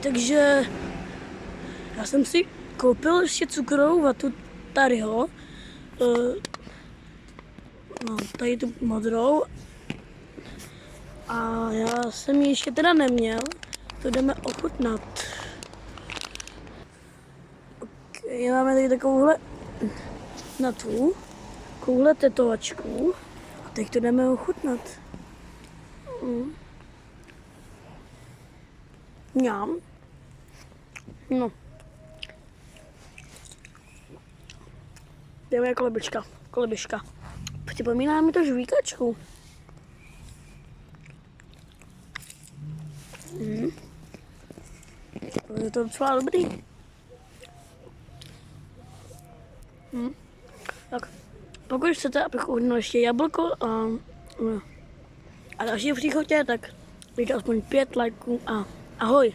Takže já jsem si koupil ještě cukrovou vatu tadyho. No, tady tu modrou. A já jsem ji ještě teda neměl. To jdeme ochutnat. Okay, máme tady takovouhle na tu, takovouhle tetovačku. A teď to jdeme ochutnat. Mňam. No. Jdeme jako kolebička. Připomíná mi to žvíkačku. Je to docela dobrý. Tak, pokud chcete, abych uhnul ještě jablko a další příchodě, tak dejte aspoň 5 lajků a ahoj.